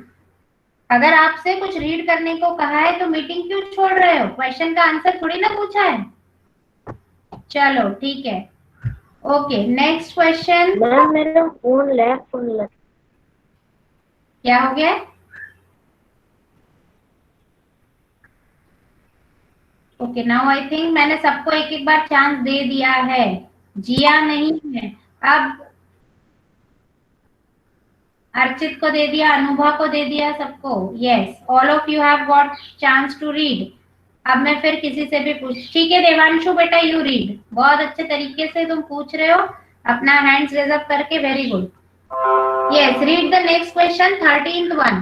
अगर आपसे कुछ रीड करने को कहा है तो मीटिंग क्यों छोड़ रहे हो? क्वेश्चन का आंसर थोड़ी ना पूछा है. चलो ठीक है, ओके. Next question. मेरा फोन लैग. क्या हो गया? ओके, नाउ आई थिंक मैंने सबको एक एक बार चांस दे दिया है. जिया नहीं है. अब अर्चित को दे दिया, अनुभा को दे दिया, सबको. Yes, all of you have got chance to read. अब मैं फिर किसी से भी पूछ. ठीक है देवांशु बेटा, यू रीड. बहुत अच्छे तरीके से तुम पूछ रहे हो, अपना हैंड्स रेज अप करके. Very good. Yes, read the next question, 13th one.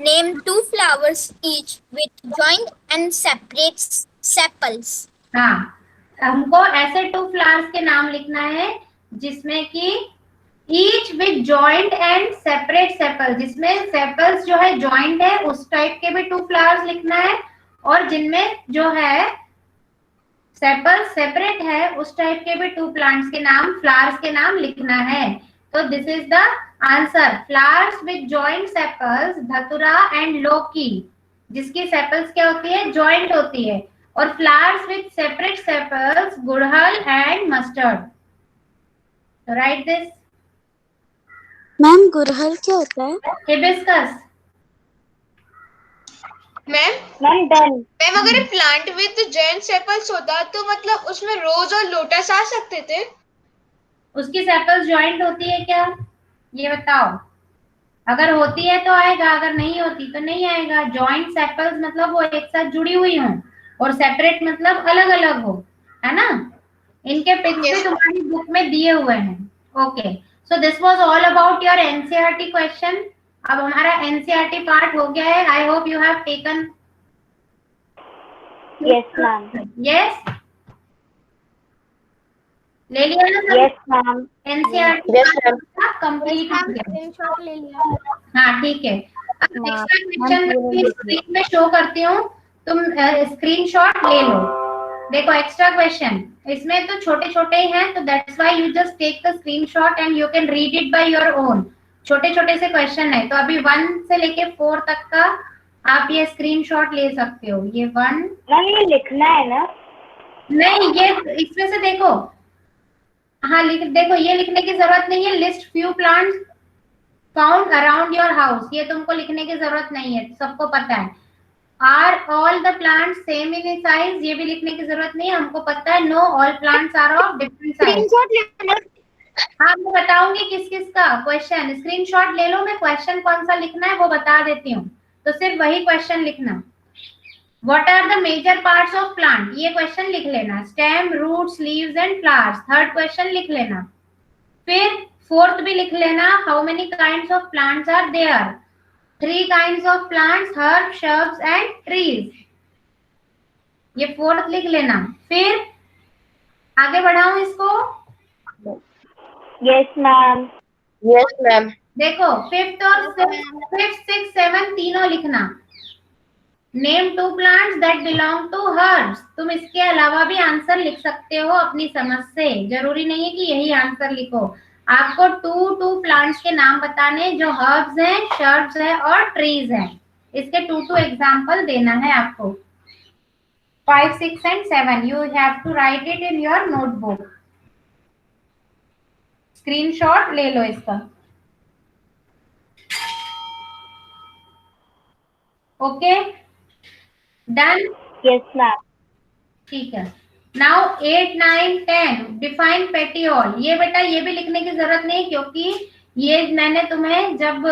Name two flowers each with joint and separate sepals. हाँ, हमको ऐसे 2 फ्लावर्स के नाम लिखना है जिसमें कि each with joint and separate sepal. जिसमें सेपल्स जो है जॉइंट है उस टाइप के भी 2 फ्लावर्स लिखना है, और जिनमें जो है सेपल्स सेपरेट है उस टाइप के भी 2 प्लांट्स के नाम, फ्लावर्स के नाम लिखना है. तो this is the answer. Flowers with joint sepals, धतुरा एंड लोकी. जिसकी सेपल्स क्या होती है? जॉइंट होती है. और फ्लावर्स विद सेपरेट सेपल्स, गुड़हल एंड मस्टर्ड. तो राइट दिस. मैम गुड़हल क्या होता है? हिबिस्कस. Ma'am done. मैम अगर प्लांट विद जॉइंट सेपल्स होता तो मतलब उसमें रोज और लोटस आ सकते थे. उसकी सेपल्स जॉइंट होती है क्या? ये बताओ. अगर होती है तो आएगा, अगर नहीं होती तो नहीं आएगा. जॉइंट सेपल्स मतलब वो एक साथ जुड़ी हुई हो, और सेपरेट मतलब अलग अलग हो, है ना. इनके पिक्चर तुम्हारी बुक में दिए हुए हैं. Okay, so this was all about your NCERT question. अब हमारा एनसीईआरटी पार्ट हो गया है. I hope you have taken. Yes ma'am. Yes, ले लिया ना सब? Yes ma'am. एनसीईआरटी कंप्लीट हो गया. स्क्रीनशॉट ले लिया. हाँ ठीक है. अब नेक्स्ट क्वेश्चन स्क्रीन में शो करती हूँ, तुम स्क्रीनशॉट ले लो. देखो एक्स्ट्रा क्वेश्चन इसमें तो छोटे छोटे ही हैं, तो that's why you just take the screenshot and you can read it by your own. छोटे छोटे से क्वेश्चन है, तो अभी 1 से लेके 4 तक का आप ये स्क्रीनशॉट ले सकते हो. ये 1. मैम ये लिखना है ना? नहीं, ये इसमें से देखो. हाँ देखो, ये लिखने की जरूरत नहीं है. List few plants found around your house, ये तुमको लिखने की जरूरत नहीं है, सबको पता है. Are all the plants same in size, ये भी लिखने की जरूरत नहीं है, हमको पता है. No, all plants are of different size. हाँ मैं बताऊंगी किस किस का क्वेश्चन, स्क्रीनशॉट ले लो, मैं क्वेश्चन कौन सा लिखना है वो बता देती हूँ, तो सिर्फ वही क्वेश्चन लिखना। What are the major parts of plant, ये क्वेश्चन लिख लेना। Stem, roots, leaves and flowers, third question लिख लेना। फिर फोर्थ भी लिख लेना, how many kinds of plants are there, 3 kinds of plants, herb, shrubs and trees, ये फोर्थ लिख लेना। फिर आगे बढ़ाऊं इसको? Yes ma'am. Yes ma'am. देखो फिफ्थ और फिफ्थ, सिक्स, सेवन तीनों लिखना। Name 2 plants that belong to herbs, तुम इसके अलावा भी आंसर लिख सकते हो अपनी समझ से, जरूरी नहीं है कि यही आंसर लिखो। आपको 2 प्लांट्स के नाम बताने जो हर्ब्स हैं, श्रब्स है और ट्रीज हैं, इसके 2 एग्जांपल देना है आपको। 5, 6 and 7 you have to write it in your notebook। Screenshot ले लो इसका। Okay done? Yes ma'am. ठीक है। नाउ 8, 9, 10 डिफाइन पेटियोल, ये बेटा ये भी लिखने की जरूरत नहीं क्योंकि ये मैंने तुम्हें जब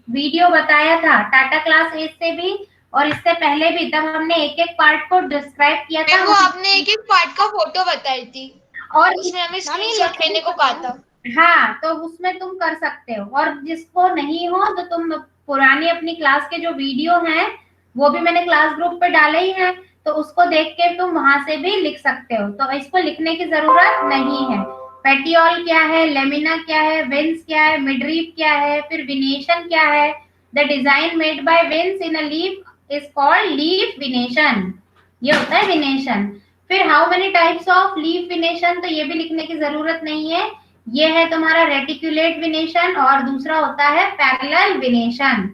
वीडियो बताया था टाटा क्लास 8 से भी और इससे पहले भी, तब हमने एक एक पार्ट को डिस्क्राइब किया था। वो आपने एक एक पार्ट का फोटो बताई थी और उसमें हमें स्क्रीनशॉट लेने को कहा था। हाँ तो उसमें तुम कर सकते हो, और जिसको नहीं हो तो तुम पुरानी अपनी क्लास के जो वीडियो हैं वो भी मैंने क्लास ग्रुप पे डाले ही हैं, तो उसको देख के तुम वहां से भी लिख सकते हो, तो इसको लिखने की जरूरत नहीं है। पेटियोल क्या है, लेमिना क्या है, वेंस क्या है, मिडरीफ क्या है, फिर विनेशन क्या है। The design made by veins in a leaf is called leaf venation, ये होता है विनेशन। फिर how many types of leaf venation, तो ये भी लिखने की जरूरत नहीं है, ये है तुम्हारा रेटिकुलेट विनेशन और दूसरा होता है पैरेलल विनेशन।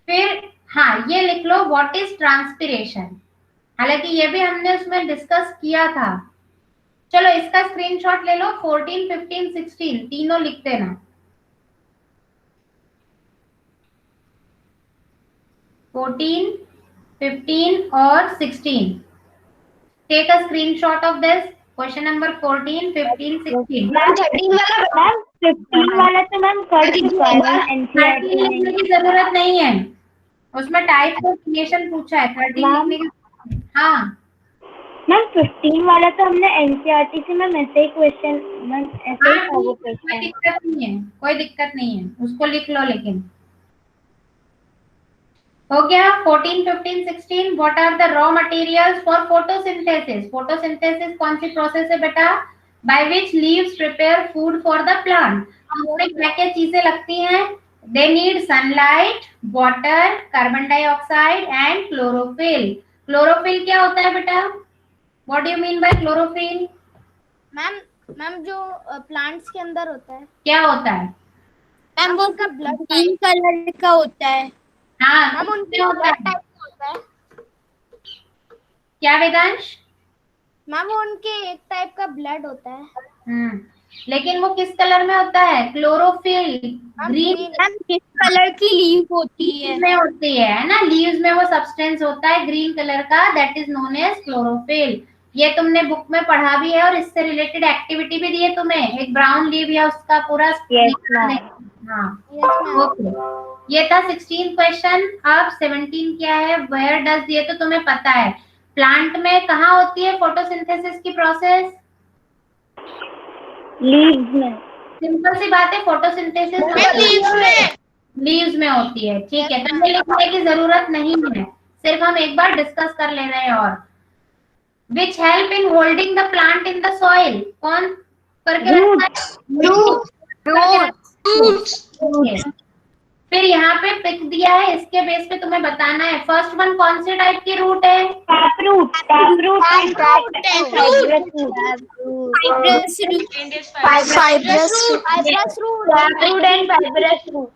फिर हाँ ये लिख लो व्हाट इज ट्रांसपिरेशन, हालांकि ये भी हमने उसमें डिस्कस किया था। चलो इसका स्क्रीनशॉट ले लो, 14, 15, 16 तीनों लिख देना। 14, 15 और 16 take a screenshot of this question number 14, 15, 16। Ma'am 13 वाला मैम 15 वाला तो मैम कर चुका है एनसीईआरटी में, लिखने की जरूरत नहीं है, उसमें टाइप ऑफ क्रिएशन पूछा है। 13 लिखने की, हाँ मैम 15 वाला तो हमने एनसीईआरटी से मैम ऐसे ही क्वेश्चन, मैम ऐसे ही था वो कोई क्वेश्चन। दिक्कत नहीं है, कोई दिक्कत नहीं है, उसको लिख लो। लेकिन हो गया 14, 15, 16। What are the raw materials for photosynthesis, photosynthesis कौन सी प्रोसेस है बेटा, by which leaves prepare food for the plant. उसमें क्या क्या चीजें लगती हैं, they need sunlight, water, carbon dioxide and chlorophyll. Chlorophyll क्या होता है बेटा, what do you mean by chlorophyll? Ma'am जो प्लांट्स के अंदर होता है, क्या होता है? मैम वो उसका ब्लड ग्रीन कलर का होता है। हाँ मैम उनके होता है, टाइप का होता है। क्या वेदांश? मैम वो उनके एक टाइप का ब्लड होता है। लेकिन वो किस कलर में होता है? क्लोरोफिल ग्रीन किस कलर की लीफ होती है? में होती है ना, लीव्स में वो सब्सटेंस होता है ग्रीन कलर का, that is known as chlorophyll. ये तुमने बुक में पढ़ा भी है और इससे रिलेटेड एक्टिविटी भी दी है तुम्हें, एक ब्राउन लीव या उसका पूरा हाँ ओके। ये था 16 क्वेश्चन। अब 17 क्या है, वेयर डज, ये तो तुम्हें पता है। प्लांट में कहाँ होती है फोटोसिंथेसिस की प्रोसेस? लीव्स में। सिंपल सी बात है, फोटोसिंथेसिस लीव्स में होती है, ठीक है, तो लिखने की जरूरत नहीं है, सिर्फ हम एक बार डिस्कस कर ले रहे हैं। और which help in holding the plant in the soil, कौन करके रखता है? फिर यहाँ पे पिक दिया है, इसके बेस पे तुम्हें बताना है फर्स्ट वन कौन से टाइप की रूट है? Taproot, taproot and fibrous root, taproot and fibrous root.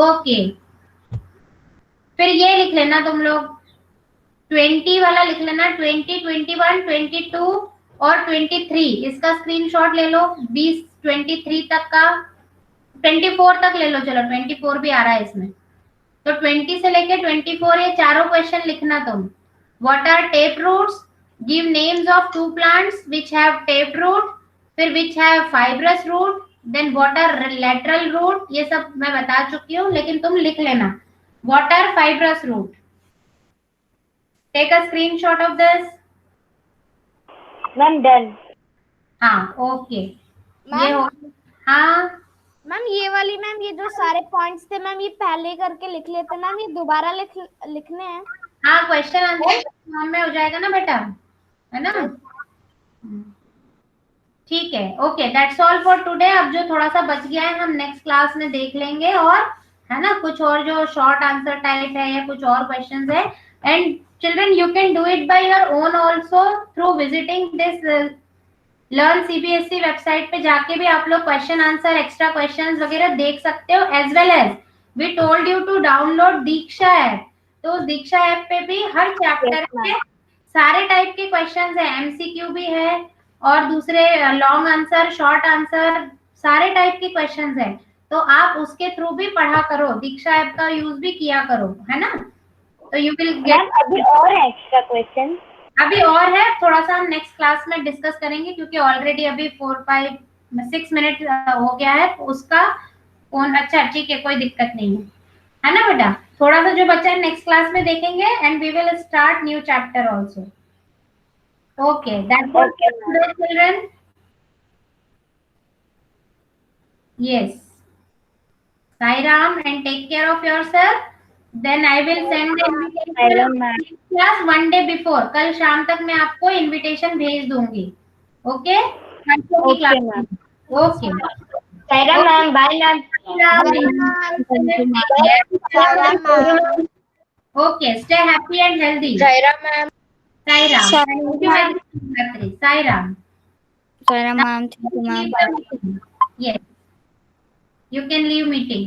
Okay, फिर ये लिख लेना तुम लोग, 20 वाला लिख लेना, 20, 21, 22 और 23, इसका स्क्रीनशॉट ले लो। 20, 23 तक का, 24 तक ले लो, चलो 24 भी आ रहा है इसमें, तो 20 से लेके 24 ये चारों क्वेश्चन लिखना तुम। What are tap roots, give names of 2 plants which have tap root, फिर which have fibrous root, then what are lateral root, ये सब मैं बता चुकी हूँ, लेकिन तुम लिख लेना what are fibrous root. Take a screenshot of this. Ma'am done. हाँ ओके, ये मैम हो. हाँ मैम ये वाली मैम ये जो सारे पॉइंट्स थे मैम ये पहले करके लिख लेते मैम, ये दोबारा लिखने हैं. हाँ, क्वेश्चन आंसर फॉर्म में हो जाएगा ना बेटा, है ना. ठीक है, okay, that's all for today. अब जो थोड़ा सा बच गया है हम नेक्स्ट क्लास में देख लेंगे, और है ना कुछ और जो शॉर्ट आंसर टाइप है या कुछ और क्वेश्चंस है. And children you can do it by your own also through visiting this learn CBSE website पे जाके भी आप लोग क्वेश्चन आंसर एक्स्ट्रा क्वेश्चंस वगैरह देख सकते हो. As well as we told you to download Diksha app. तो उस दीक्षा ऐप पे भी हर चैप्टर के सारे टाइप के क्वेश्चंस है, एमसीक्यू भी है और दूसरे लॉन्ग आंसर, शॉर्ट आंसर, सारे टाइप के क्वेश्चंस है. तो आप उसके थ्रू भी पढ़ा करो, दीक्षा ऐप का यूज भी किया करो, है ना. तो यू विल गेट. अभी और एक्स्ट्रा क्वेश्चन अभी और है, थोड़ा सा हम नेक्स्ट क्लास में डिस्कस करेंगे, क्योंकि ऑलरेडी अभी 4-5-6 मिनट हो गया है उसका फोन. अच्छा ठीक है, कोई दिक्कत नहीं है ना बेटा. थोड़ा सा जो बच्चा है नेक्स्ट क्लास में देखेंगे and we will start new chapter also. Okay, that's all children. Yes, Sai Ram, and take care of yourself. Then I will send the invitation class one day before. कल शाम तक मैं आपको invitation भेज दूंगी. Okay, okay ma'am. Okay Saira ma'am, bye ma'am. Okay, stay happy and healthy. Zaira ma'am. Sai Ram. Thank you very much. Sai Ram. Sarah ma'am, thank you ma'am. Yes, you can leave meeting.